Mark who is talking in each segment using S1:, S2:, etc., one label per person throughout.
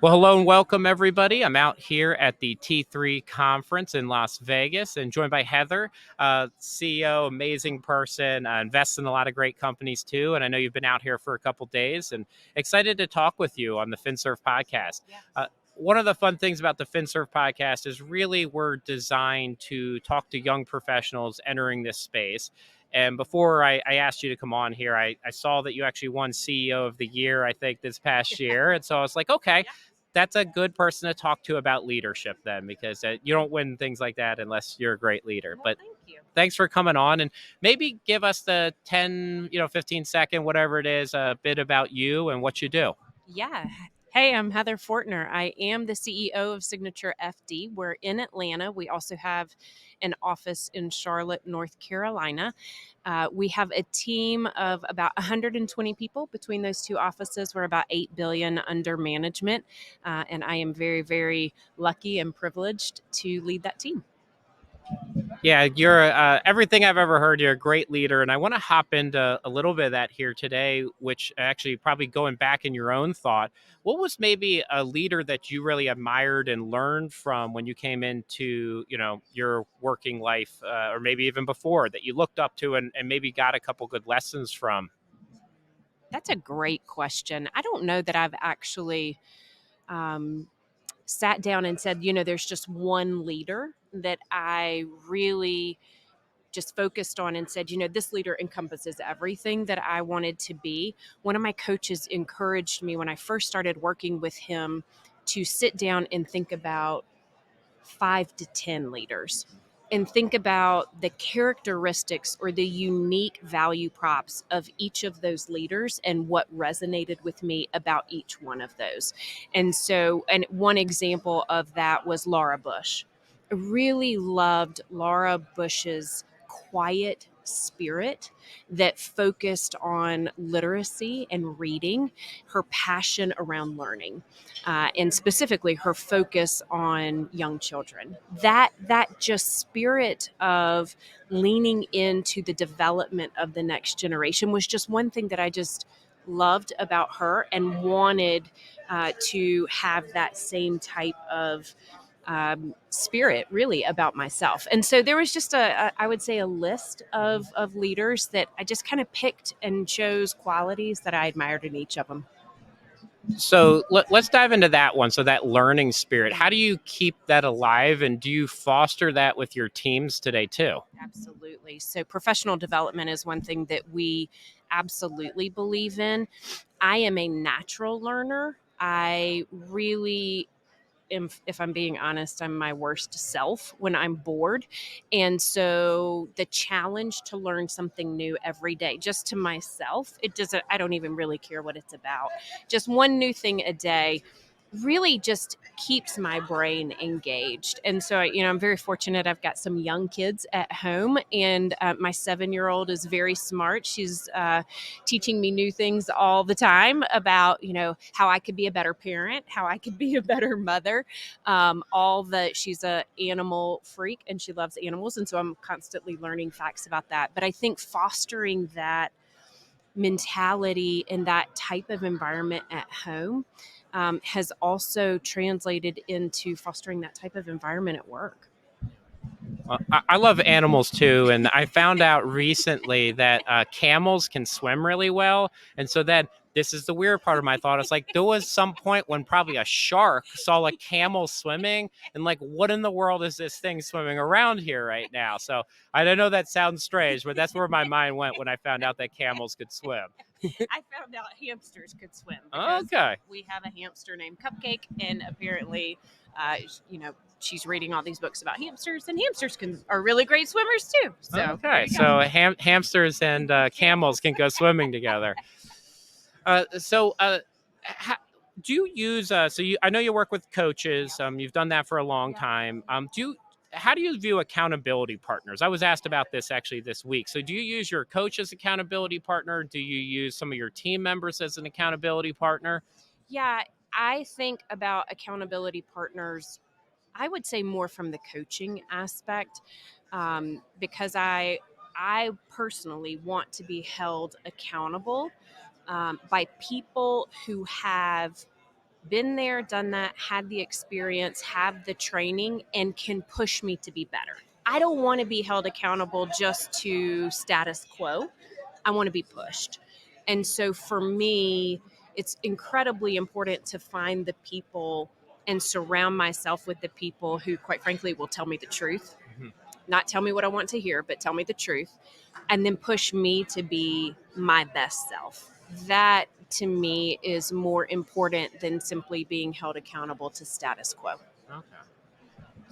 S1: Well, hello and welcome, everybody. I'm out here at the T3 conference in Las Vegas and joined by Heather, CEO, amazing person, invests in a lot of great companies too. And I know you've been out here for a couple days and excited to talk with you on the FinServ podcast.
S2: Yes.
S1: One of the fun things about the FinServ podcast is really we're designed to talk to young professionals entering this space. And before I asked you to come on here, I saw that you actually won CEO of the Year, I think, this past year. And so I was like, okay,
S2: Yeah.
S1: that's a good person to talk to about leadership then, because you don't win things like that unless you're a great leader.
S2: Well,
S1: But
S2: thank you.
S1: thanks for coming on, and maybe give us the 10, 15-second, whatever it is, a bit about you and what you do.
S2: Yeah. Hey, I'm Heather Fortner. I am the CEO of Signature FD. We're in Atlanta. We also have an office in Charlotte, North Carolina. We have a team of about 120 people between those two offices. We're about 8 billion under management, and I am very, very lucky and privileged to lead that team.
S1: Yeah, you're everything I've ever heard. You're a great leader, and I want to hop into a little bit of that here today, which actually probably going back in your own thought. What was maybe a leader that you really admired and learned from when you came into your working life, or maybe even before, that you looked up to and maybe got a couple good lessons from?
S2: That's a great question. I don't know that I've actually um, sat down and said, there's just one leader that I really just focused on and said, this leader encompasses everything that I wanted to be. One of my coaches encouraged me when I first started working with him to sit down and think about 5 to 10 leaders and think about the characteristics or the unique value props of each of those leaders and what resonated with me about each one of those. And one example of that was Laura Bush. I really loved Laura Bush's quiet spirit that focused on literacy and reading, her passion around learning, and specifically her focus on young children. That just spirit of leaning into the development of the next generation was just one thing that I just loved about her and wanted to have that same type of spirit really about myself. And so there was just I would say a list of leaders that I just kind of picked and chose qualities that I admired in each of them.
S1: So let's dive into that one. So that learning spirit, how do you keep that alive, and do you foster that with your teams today too?
S2: Absolutely. So professional development is one thing that we absolutely believe in. I am a natural learner. I really if I'm being honest, I'm my worst self when I'm bored. And so the challenge to learn something new every day, just to myself, I don't even really care what it's about. Just one new thing a day really just keeps my brain engaged. And so, I'm very fortunate. I've got some young kids at home, and my 7-year-old is very smart. She's teaching me new things all the time about, how I could be a better parent, how I could be a better mother. She's a animal freak and she loves animals. And so I'm constantly learning facts about that. But I think fostering that mentality and that type of environment at home has also translated into fostering that type of environment at work.
S1: I love animals too, and I found out recently that camels can swim really well. And so then this is the weird part of my thought. It's like there was some point when probably a shark saw a camel swimming, and like, what in the world is this thing swimming around here right now? So I don't know, that sounds strange, but that's where my mind went when I found out that camels could swim.
S2: I found out hamsters could swim because
S1: Okay.
S2: we have a hamster named Cupcake, and apparently, uh, she's reading all these books about hamsters, and hamsters are really great swimmers too. So there
S1: Okay.
S2: you go.
S1: So hamsters and camels can go swimming together. So, ha- do you use? I know you work with coaches. You've done that for a long time. How do you view accountability partners? I was asked about this actually this week. So, do you use your coach as accountability partner? Do you use some of your team members as an accountability partner?
S2: Yeah, I think about accountability partners, I would say more from the coaching aspect, because I personally want to be held accountable by people who have been there, done that, had the experience, have the training, and can push me to be better. I don't want to be held accountable just to status quo. I want to be pushed. And so for me, it's incredibly important to find the people and surround myself with the people who, quite frankly, will tell me the truth.
S1: Mhm.
S2: Not tell me what I want to hear, but tell me the truth, and then push me to be my best self. That to me is more important than simply being held accountable to status quo.
S1: Okay.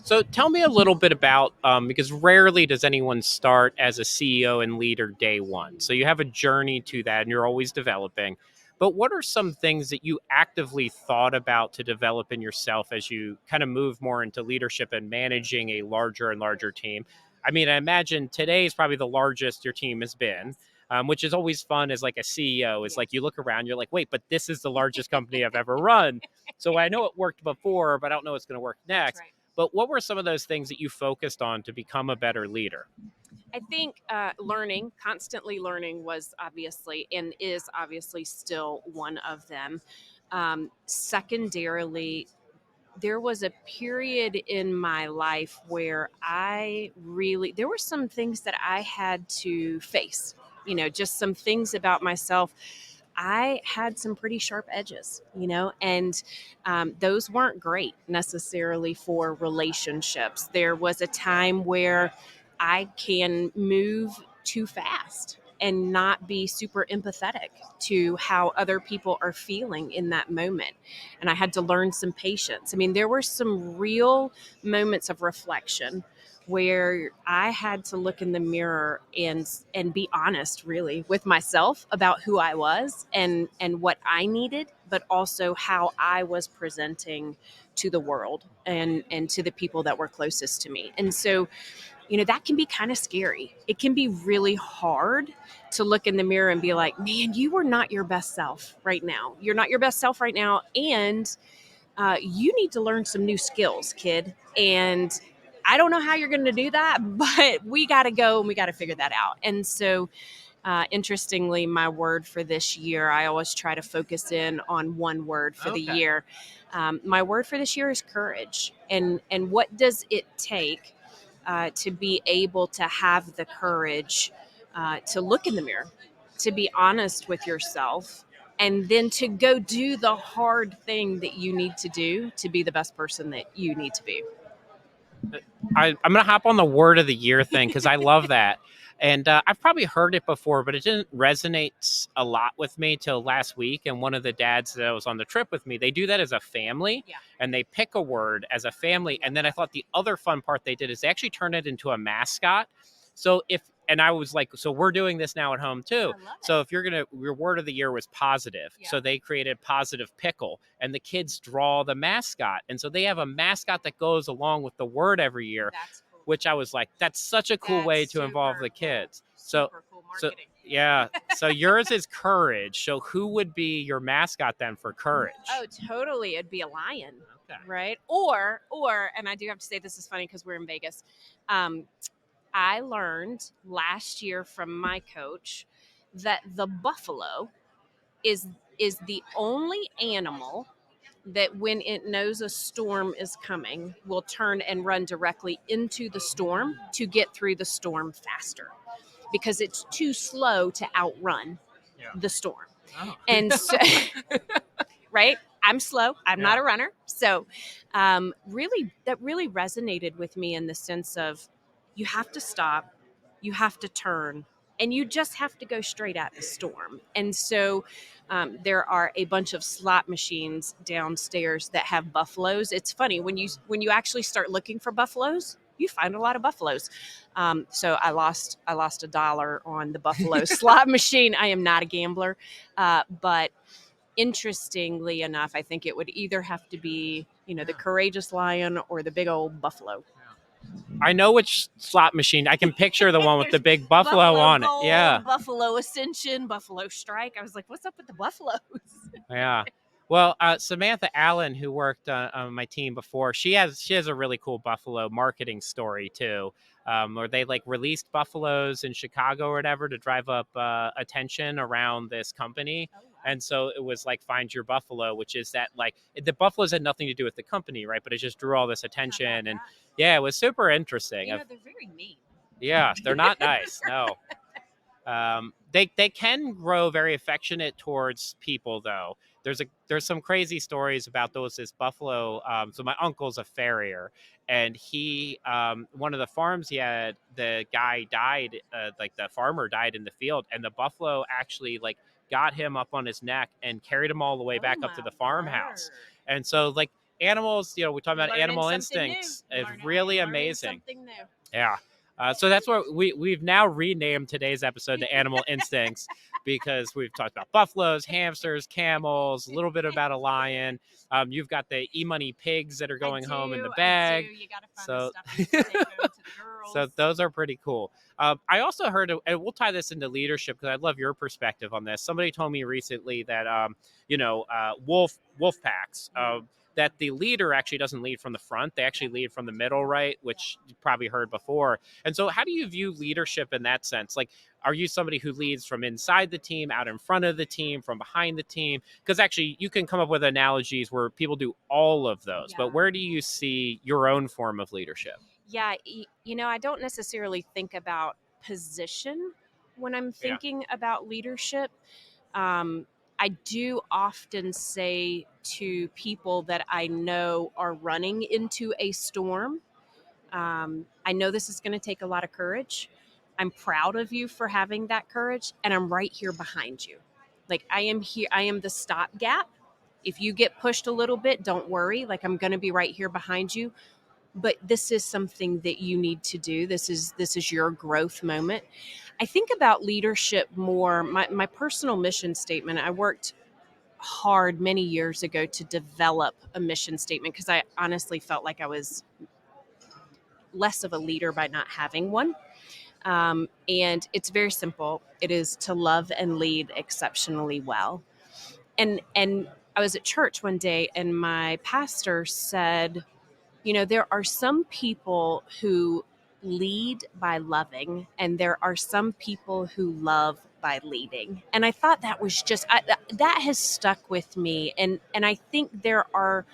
S1: So tell me a little bit about, because rarely does anyone start as a CEO and leader day one. So you have a journey to that and you're always developing. But what are some things that you actively thought about to develop in yourself as you kind of move more into leadership and managing a larger and larger team? I mean, I imagine today is probably the largest your team has been, which is always fun as like a CEO. It's like you look around, you're like, wait, but this is the largest company I've ever run. So I know it worked before, but I don't know it's going to work
S2: That's
S1: next.
S2: right.
S1: But what were some of those things that you focused on to become a better leader?
S2: I think learning, constantly learning, was obviously and is obviously still one of them. Secondarily, there was a period in my life where there were some things that I had to face, just some things about myself. I had some pretty sharp edges, and those weren't great necessarily for relationships. There was a time where I can move too fast and not be super empathetic to how other people are feeling in that moment. And I had to learn some patience. I mean, there were some real moments of reflection where I had to look in the mirror and be honest really with myself about who I was and what I needed, but also how I was presenting to the world and to the people that were closest to me. And so, that can be kind of scary. It can be really hard to look in the mirror and be like, man, you are not your best self right now. You're not your best self right now. And you need to learn some new skills, kid. And I don't know how you're going to do that, but we got to go and we got to figure that out. And so, interestingly, my word for this year, I always try to focus in on one word for the
S1: Okay.
S2: year. My word for this year is courage. And what does it take to be able to have the courage to look in the mirror, to be honest with yourself, and then to go do the hard thing that you need to do to be the best person that you need to be.
S1: I'm going to hop on the word of the year thing because I love that. And I've probably heard it before, but it didn't resonate a lot with me till last week. And one of the dads that was on the trip with me, they do that as a family
S2: Yeah.
S1: and they pick a word as a family. And then I thought the other fun part they did is they actually turned it into a mascot. So and I was like, so we're doing this now at home too.
S2: I love
S1: So
S2: it.
S1: if your word of the year was positive,
S2: Yeah.
S1: so they created positive pickle, and the kids draw the mascot, and so they have a mascot that goes along with the word every year,
S2: That's cool.
S1: which I was like, that's such a cool way
S2: That's
S1: to involve
S2: super
S1: the
S2: cool.
S1: kids.
S2: Super cool
S1: So
S2: marketing.
S1: yeah, so yours is courage. So who would be your mascot then for courage?
S2: Oh, totally. It'd be a lion,
S1: Okay.
S2: right? Or, and I do have to say this is funny because we're in Vegas. Um, I learned last year from my coach that the buffalo is is the only animal that when it knows a storm is coming will turn and run directly into the storm to get through the storm faster because it's too slow to outrun
S1: Yeah.
S2: the storm.
S1: Oh.
S2: And so right? I'm slow. I'm not
S1: Yeah.
S2: a runner. So, really, that really resonated with me in the sense of you have to stop, you have to turn, and you just have to go straight at the storm. And so, there are a bunch of slot machines downstairs that have buffaloes. It's funny when you actually start looking for buffaloes. You find a lot of buffaloes. So I lost $1 on the buffalo slot machine. I am not a gambler, but interestingly enough, I think it would either have to be, the courageous lion or the big old buffalo.
S1: I know which slot machine. I can picture the one with the big buffalo
S2: Buffalo
S1: on it. Yeah.
S2: Gold, Buffalo Ascension, Buffalo Strike. I was like, what's up with the buffaloes?
S1: Yeah. Well, Samantha Allen, who worked on my team before, she has a really cool buffalo marketing story too, where they like released buffaloes in Chicago or whatever to drive up attention around this company. And so it was like Find Your Buffalo, which is that like the buffaloes had nothing to do with the company, right? But it just drew all this attention. And yeah, it was super interesting.
S2: They're very mean.
S1: Yeah, they're not nice. No. They can grow very affectionate towards people, though. There's some crazy stories about those. This buffalo. So my uncle's a farrier, and he one of the farms he had, the guy died. Like the farmer died in the field, and the buffalo actually like got him up on his neck and carried him all the way back up to the farmhouse. And so like animals, we talk about animal instincts. It's really amazing. Yeah. So that's where we've now renamed today's episode to Animal Instincts because we've talked about buffaloes, hamsters, camels, a little bit about a lion. You've got the e-money pigs that are going home in the bag.
S2: You got to
S1: So,
S2: to take home to the girls.
S1: so those are pretty cool. I also heard, and we'll tie this into leadership because I'd love your perspective on this. Somebody told me recently that, wolf packs, that the leader actually doesn't lead from the front. They actually lead from the middle, right? Which you probably heard before. And so how do you view leadership in that sense? Like, are you somebody who leads from inside the team, out in front of the team, from behind the team? Because actually you can come up with analogies where people do all of those, but where do you see your own form of leadership?
S2: Yeah, I don't necessarily think about position when I'm thinking about leadership. I do often say to people that I know are running into a storm, I know this is going to take a lot of courage. I'm proud of you for having that courage, and I'm right here behind you. Like, I am here, I am the stopgap. If you get pushed a little bit, don't worry. Like, I'm going to be right here behind you. But this is something that you need to do. This is your growth moment. I think about leadership more. My personal mission statement. I worked hard many years ago to develop a mission statement because I honestly felt like I was less of a leader by not having one. And it's very simple. It is to love and lead exceptionally well. And I was at church one day, and my pastor said, there are some people who lead by loving, and there are some people who love by leading. And I thought that was that has stuck with me. And I think there are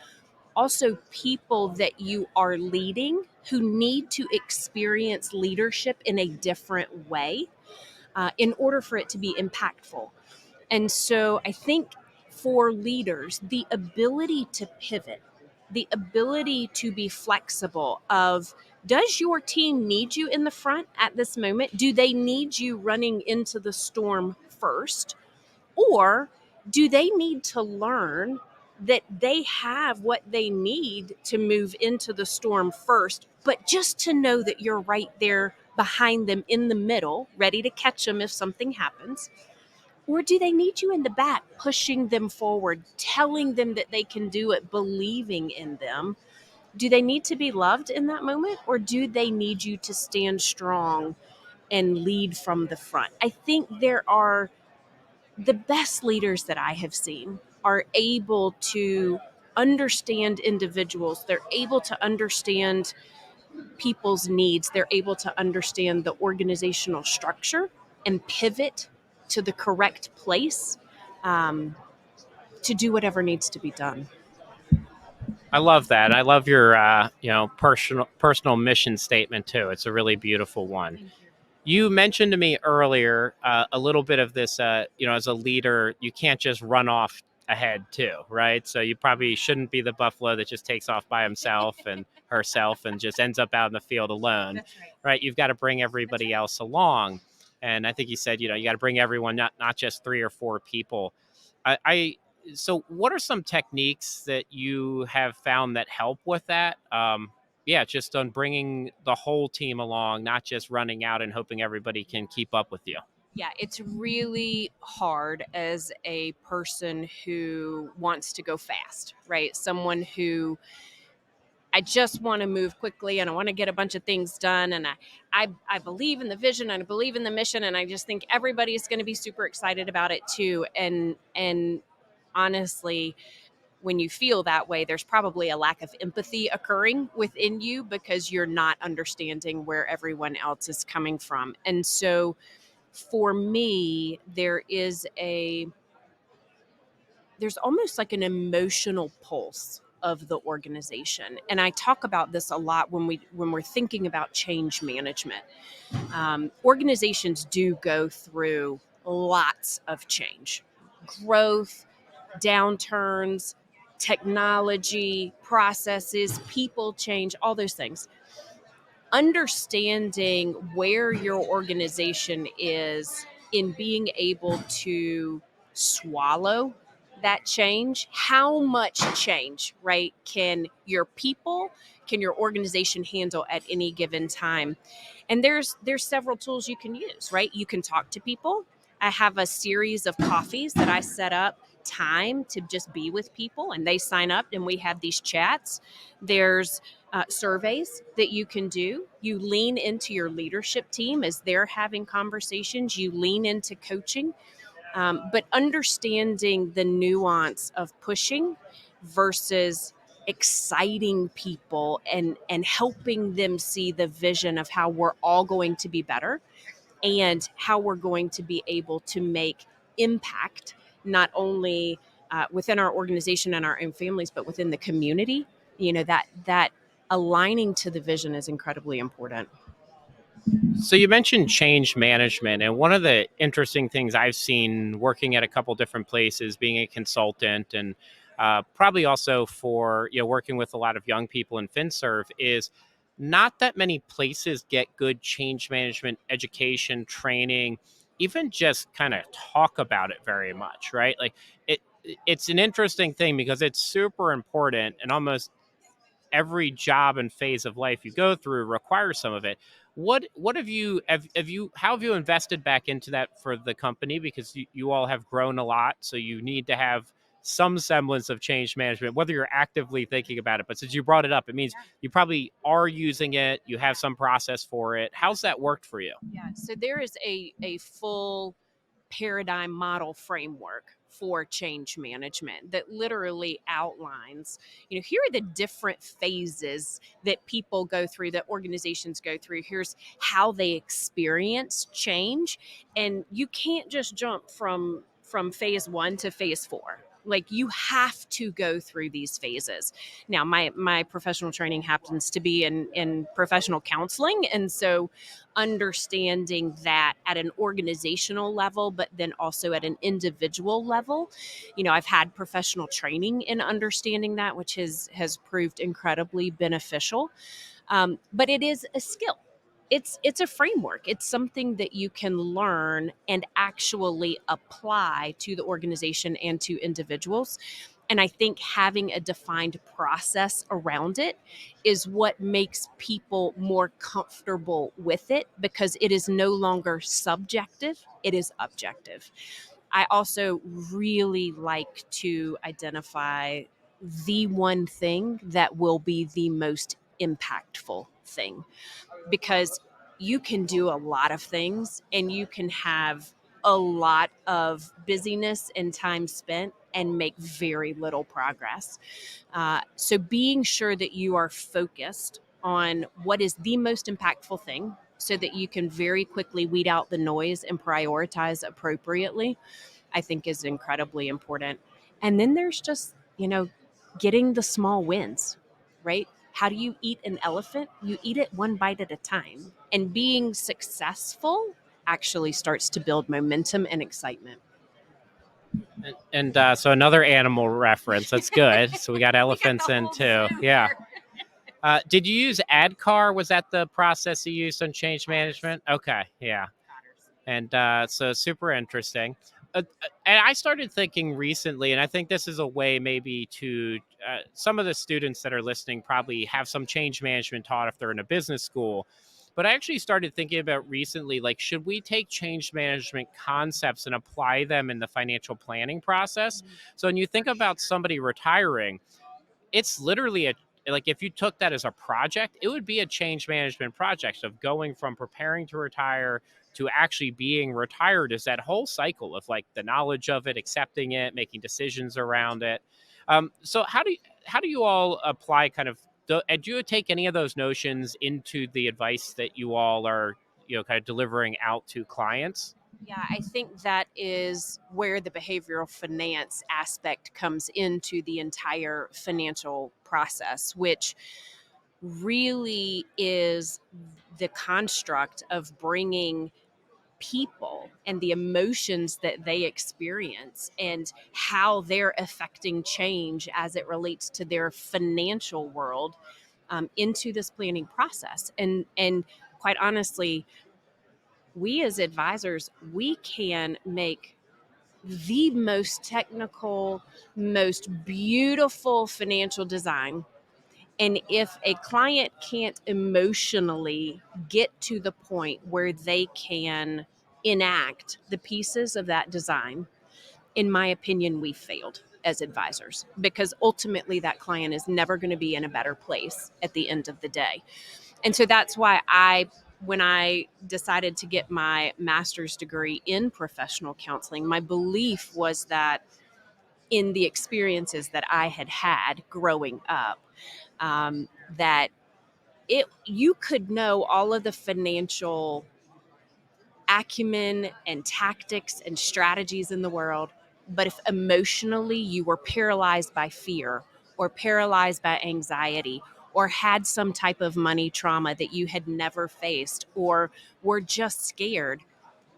S2: also people that you are leading who need to experience leadership in a different way in order for it to be impactful. And so I think for leaders, the ability to pivot, the ability to be flexible of, does your team need you in the front at this moment? Do they need you running into the storm first? Or do they need to learn that they have what they need to move into the storm first, but just to know that you're right there behind them in the middle, ready to catch them if something happens? Or do they need you in the back, pushing them forward, telling them that they can do it, believing in them? Do they need to be loved in that moment, or do they need you to stand strong and lead from the front? I think the best leaders that I have seen are able to understand individuals. They're able to understand people's needs. They're able to understand the organizational structure and pivot to the correct place um, to do whatever needs to be done.
S1: I love that. I love your personal mission statement too. It's a really beautiful one. You mentioned to me earlier a little bit of this. As a leader, you can't just run off ahead too, right? So you probably shouldn't be the buffalo that just takes off by himself and herself and just ends up out in the field alone, right? You've got to bring everybody else along. And I think you said, you got to bring everyone, not just 3 or 4 people. I So what are some techniques that you have found that help with that? Just on bringing the whole team along, not just running out and hoping everybody can keep up with you.
S2: Yeah, it's really hard as a person who wants to go fast, right? Someone who, I just want to move quickly and I want to get a bunch of things done. And I believe in the vision and I believe in the mission. And I just think everybody is going to be super excited about it too. And honestly, when you feel that way, there's probably a lack of empathy occurring within you because you're not understanding where everyone else is coming from. And so for me, there is there's almost like an emotional pulse of the organization. And I talk about this a lot when we're thinking about change management. Organizations do go through lots of change, growth, downturns, technology, processes, people change, all those things. Understanding where your organization is in being able to swallow that change, how much change, right, can your people, can your organization handle at any given time? And there's several tools you can use, right? You can talk to people. I have a series of coffees that I set up time to just be with people, and they sign up and we have these chats. There's surveys that you can do. You lean into your leadership team as they're having conversations. You lean into coaching, but understanding the nuance of pushing versus exciting people and helping them see the vision of how we're all going to be better and how we're going to be able to make impact not only within our organization and our own families, but within the community. That aligning to the vision is incredibly important.
S1: So you mentioned change management, and one of the interesting things I've seen working at a couple different places, being a consultant, and probably also for working with a lot of young people in FinServ, is not that many places get good change management education, training, even just kind of talk about it very much, right? Like it, it's an interesting thing because it's super important, and almost every job and phase of life you go through requires some of it. What have you how have you invested back into that for the company, because you all have grown a lot, so you need to have some semblance of change management, whether you're actively thinking about it. But since you brought it up, it means you probably are using it, you have some process for it. How's that worked for you?
S2: Yeah. So there is a full paradigm model framework for change management that literally outlines, here are the different phases that people go through, that organizations go through. Here's how they experience change. And you can't just jump from phase 1 to phase 4. Like, you have to go through these phases. Now, my professional training happens to be in professional counseling, and so understanding that at an organizational level, but then also at an individual level. I've had professional training in understanding that, which has proved incredibly beneficial. But it is a skill. It's a framework. It's something that you can learn and actually apply to the organization and to individuals. And I think having a defined process around it is what makes people more comfortable with it, because it is no longer subjective, it is objective. I also really like to identify the one thing that will be the most impactful thing, because you can do a lot of things and you can have a lot of busyness and time spent and make very little progress. So being sure that you are focused on what is the most impactful thing so that you can very quickly weed out the noise and prioritize appropriately, I think is incredibly important. And then there's just, getting the small wins, right? How do you eat an elephant? You eat it one bite at a time. And being successful actually starts to build momentum and excitement.
S1: And so another animal reference. That's good. So we got
S2: We got
S1: elephants
S2: the
S1: in
S2: whole
S1: too.
S2: zoo
S1: Yeah.
S2: here.
S1: Did you use AdCar? Was that the process you used on change management? Okay, yeah. And so super interesting. And I started thinking recently, and I think this is a way maybe to some of the students that are listening probably have some change management taught if they're in a business school. But I actually started thinking about recently, like, should we take change management concepts and apply them in the financial planning process? So when you think about somebody retiring, it's literally a like if you took that as a project, it would be a change management project of going from preparing to retire to actually being retired, is that whole cycle of like the knowledge of it, accepting it, making decisions around it. So how do you all apply kind of and do you take any of those notions into the advice that you all are kind of delivering out to clients?
S2: Yeah, I think that is where the behavioral finance aspect comes into the entire financial process, which really is the construct of bringing people and the emotions that they experience and how they're affecting change as it relates to their financial world, into this planning process. And quite honestly, we as advisors, we can make the most technical, most beautiful financial design. And if a client can't emotionally get to the point where they can enact the pieces of that design, in my opinion, we failed as advisors, because ultimately that client is never going to be in a better place at the end of the day. And so that's why when I decided to get my master's degree in professional counseling, my belief was that in the experiences that I had had growing up, that you could know all of the financial acumen and tactics and strategies in the world, but if emotionally you were paralyzed by fear or paralyzed by anxiety or had some type of money trauma that you had never faced or were just scared,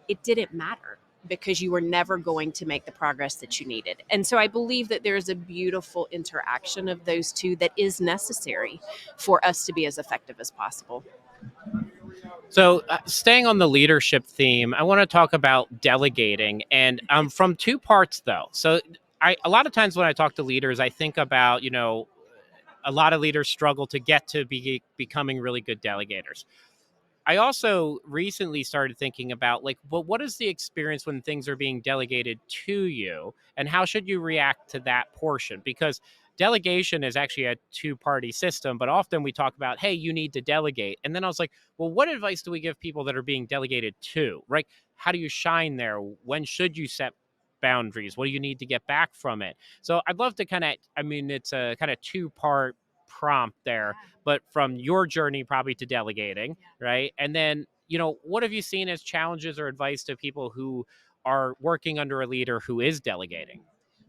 S2: it didn't matter, because you were never going to make the progress that you needed. And so I believe that there's a beautiful interaction of those two that is necessary for us to be as effective as possible.
S1: So, staying on the leadership theme, I want to talk about delegating, and from two parts though. So, a lot of times when I talk to leaders, I think about, a lot of leaders struggle to get to becoming really good delegators. I also recently started thinking about, like, well, what is the experience when things are being delegated to you, and how should you react to that portion? Because delegation is actually a two-party system, but often we talk about, hey, you need to delegate. And then I was like, well, what advice do we give people that are being delegated to? Right? How do you shine there? When should you set boundaries? What do you need to get back from it? So I'd love to kind of, I mean, it's a kind of two-part prompt there, but from your journey probably to delegating, right? And then, what have you seen as challenges or advice to people who are working under a leader who is delegating?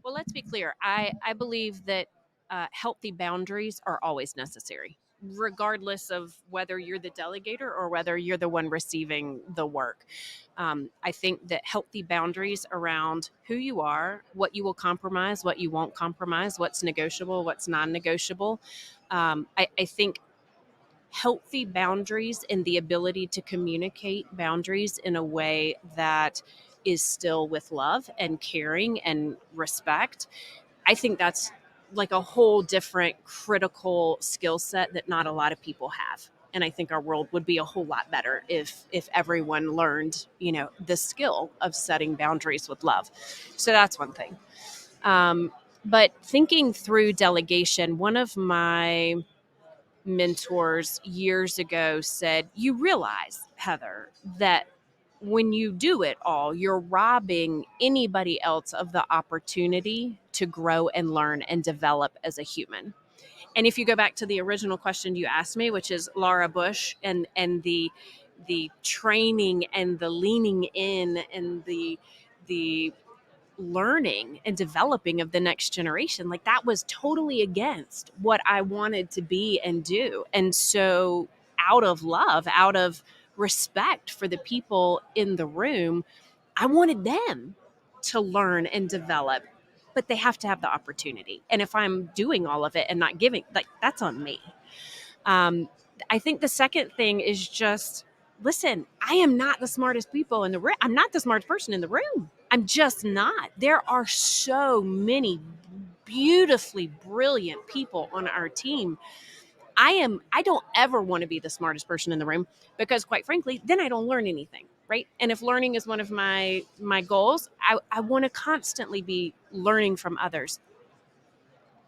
S2: Well, let's be clear. I believe that healthy boundaries are always necessary, regardless of whether you're the delegator or whether you're the one receiving the work. I think that healthy boundaries around who you are, what you will compromise, what you won't compromise, what's negotiable, what's non negotiable. I think healthy boundaries and the ability to communicate boundaries in a way that is still with love and caring and respect. I think that's like a whole different critical skill set that not a lot of people have. And I think our world would be a whole lot better if everyone learned, the skill of setting boundaries with love. So that's one thing. But thinking through delegation, one of my mentors years ago said, you realize, Heather, that when you do it all, you're robbing anybody else of the opportunity to grow and learn and develop as a human. And if you go back to the original question you asked me, which is Laura Bush and the training and the leaning in and the learning and developing of the next generation, like that was totally against what I wanted to be and do. And so out of love, out of respect for the people in the room, I wanted them to learn and develop, but they have to have the opportunity. And if I'm doing all of it and not giving, like, that's on me. um, I think the second thing is just listen. I am not the smartest people in the room. I'm not the smartest person in the room. I'm just not. There are so many beautifully brilliant people on our team. I don't ever want to be the smartest person in the room, because quite frankly, then I don't learn anything, right? And if learning is one of my goals, I want to constantly be learning from others.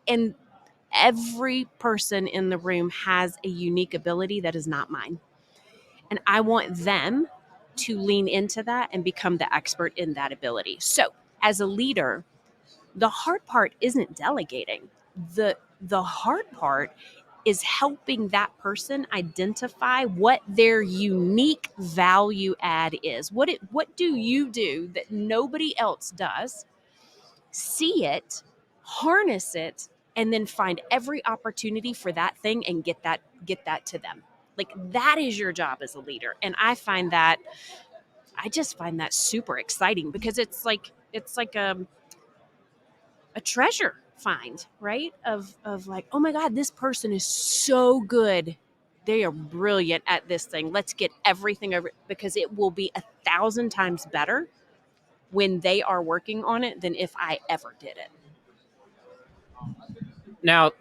S2: And every person in the room has a unique ability that is not mine. And I want them to lean into that and become the expert in that ability. So, as a leader, the hard part isn't delegating. The hard part is helping that person identify what their unique value add is. What do you do that nobody else does? See it, harness it, and then find every opportunity for that thing and get that to them. Like that is your job as a leader. And I just find that super exciting because it's like a treasure find, right? Of like, oh my God, this person is so good. They are brilliant at this thing. Let's get everything over because it will be 1,000 times better when they are working on it than if I ever did it.
S1: Now,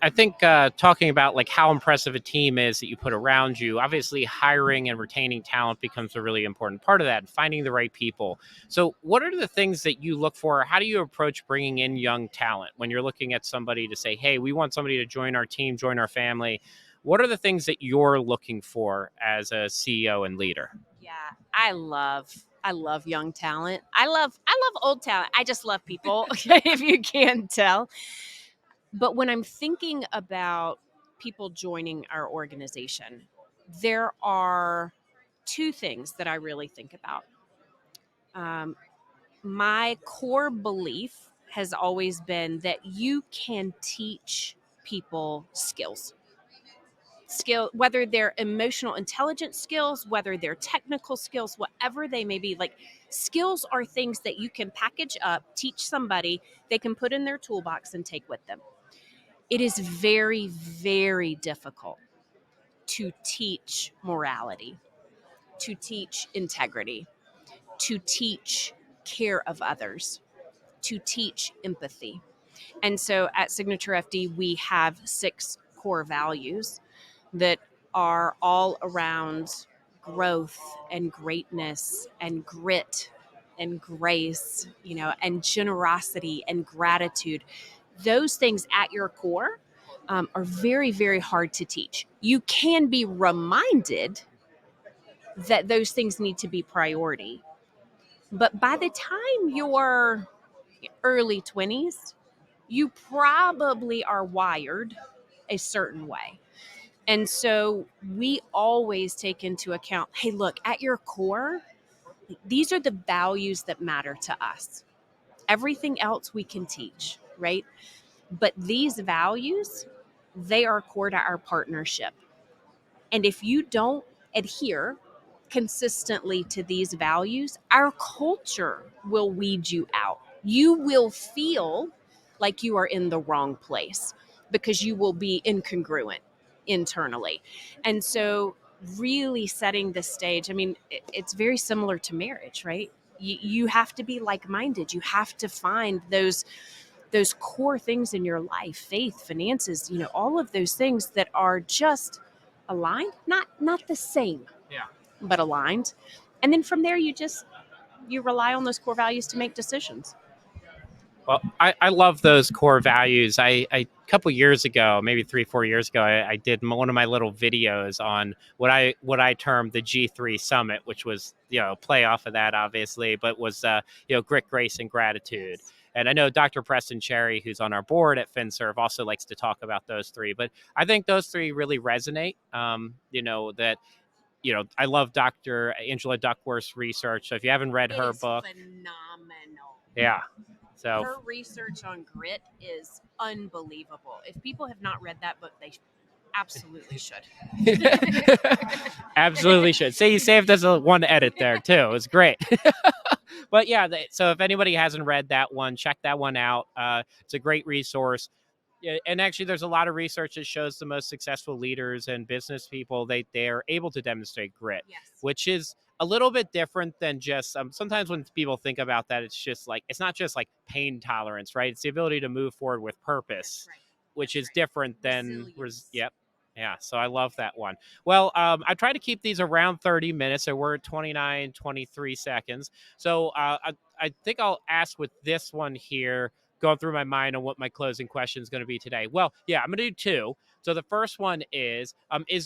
S1: I think talking about like how impressive a team is that you put around you, obviously hiring and retaining talent becomes a really important part of that, and finding the right people. So, what are the things that you look for? How do you approach bringing in young talent when you're looking at somebody to say, hey, we want somebody to join our team, join our family? What are the things that you're looking for as a CEO and leader?
S2: Yeah, I love young talent. I love old talent. I just love people, if you can't tell. But when I'm thinking about people joining our organization, there are two things that I really think about. Um, my core belief has always been that you can teach people whether they're emotional intelligence skills, whether they're technical skills, whatever they may be. Like skills are things that you can package up, teach somebody, they can put in their toolbox and take with them. It is very, very difficult to teach morality, to teach integrity, to teach care of others, to teach empathy. And so at Signature FD, we have 6 core values that are all around growth and greatness and grit and grace, and generosity and gratitude. Those things at your core are very, very hard to teach. You can be reminded that those things need to be priority. But by the time you're early 20s, you probably are wired a certain way. And so we always take into account, hey, look, at your core, these are the values that matter to us. Everything else we can teach, right? But these values, they are core to our partnership. And if you don't adhere consistently to these values, our culture will weed you out. You will feel like you are in the wrong place because you will be incongruent internally. And so, really setting the stage, I mean, it's very similar to marriage, right? You have to be like minded. You have to find those core things in your life, faith, finances, all of those things that are just aligned, not the same,
S1: Yeah.
S2: but aligned. And then from there you rely on those core values to make decisions.
S1: Well, I love those core values. A couple years ago, maybe 3, 4 years ago, I did one of my little videos on what I termed the G3 Summit, which was play off of that obviously, but was grit, grace, and gratitude.
S2: Yes.
S1: And I know Dr. Preston Cherry, who's on our board at FinServ, also likes to talk about those three. But I think those three really resonate. That I love Dr. Angela Duckworth's research. So if you haven't read
S2: It
S1: her
S2: is
S1: book,
S2: phenomenal.
S1: yeah. So
S2: Her research on grit is unbelievable. If people have not read that book, they absolutely should.
S1: absolutely should. Say you saved us one edit there too. It was great. But yeah, so if anybody hasn't read that one, check that one out. It's a great resource. Yeah, and actually, there's a lot of research that shows the most successful leaders and business people they are able to demonstrate grit,
S2: Yes.
S1: which is a little bit different than just sometimes when people think about that, it's just like it's not just like pain tolerance, right? It's the ability to move forward with purpose,
S2: That's right.
S1: which
S2: That's
S1: is
S2: right.
S1: different than
S2: Resilience.
S1: yep. Yeah, so I love that one. Well, I try to keep these around 30 minutes, so we're at 29, 23 seconds. So I think I'll ask with this one here. going through my mind on what my closing question is going to be today. Well, yeah, I'm going to do two. So the first one is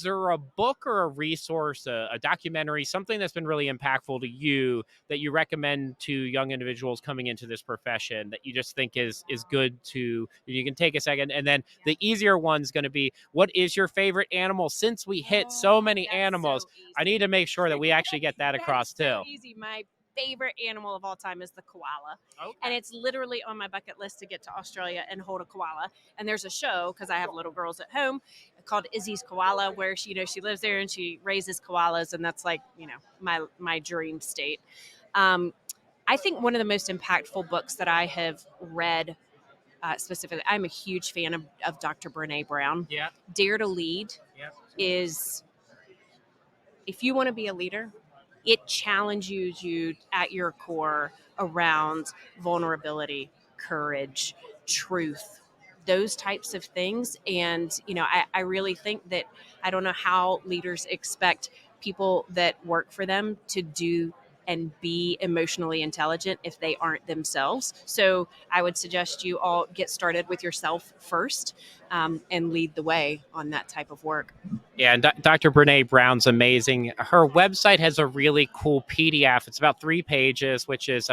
S1: there a book or a resource, a documentary, something that's been really impactful to you that you recommend to young individuals coming into this profession that you just think is good to, you can take a second. And then the easier one's going to be, what is your favorite animal? Since we hit so many animals, I need to make sure that we actually get that across too.
S2: Easy. My favorite animal of all time is the koala.
S1: Okay.
S2: And it's literally on my bucket list to get to Australia and hold a koala. And there's a show, because I have little girls at home, called Izzy's Koala, where she lives there and she raises koalas, and that's like, my dream state. I think one of the most impactful books that I have read, specifically, I'm a huge fan of Dr. Brene Brown.
S1: Yeah.
S2: Dare to Lead
S1: Yeah.
S2: is, if you want to be a leader, it challenges you at your core around vulnerability, courage, truth, those types of things. And, I really think that I don't know how leaders expect people that work for them to do and be emotionally intelligent if they aren't themselves. So I would suggest you all get started with yourself first, and lead the way on that type of work.
S1: Yeah, and Dr. Brene Brown's amazing. Her website has a really cool PDF. It's about 3 pages, which is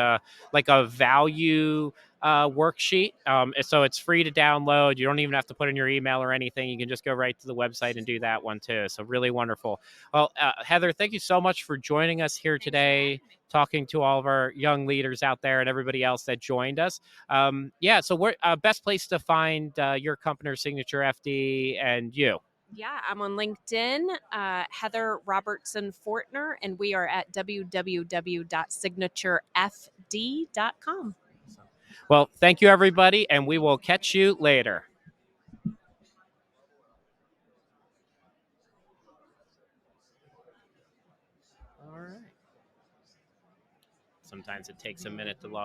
S1: like a value worksheet. So it's free to download. You don't even have to put in your email or anything. You can just go right to the website and do that one too. So really wonderful. Well, Heather, thank you so much for joining us here today, talking to all of our young leaders out there and everybody else that joined us. Yeah, so we're best place to find your company, Signature FD, and you.
S2: Yeah, I'm on LinkedIn, Heather Robertson Fortner, and we are at www.signaturefd.com.
S1: Well, thank you, everybody, and we will catch you later. All right. Sometimes it takes a minute to log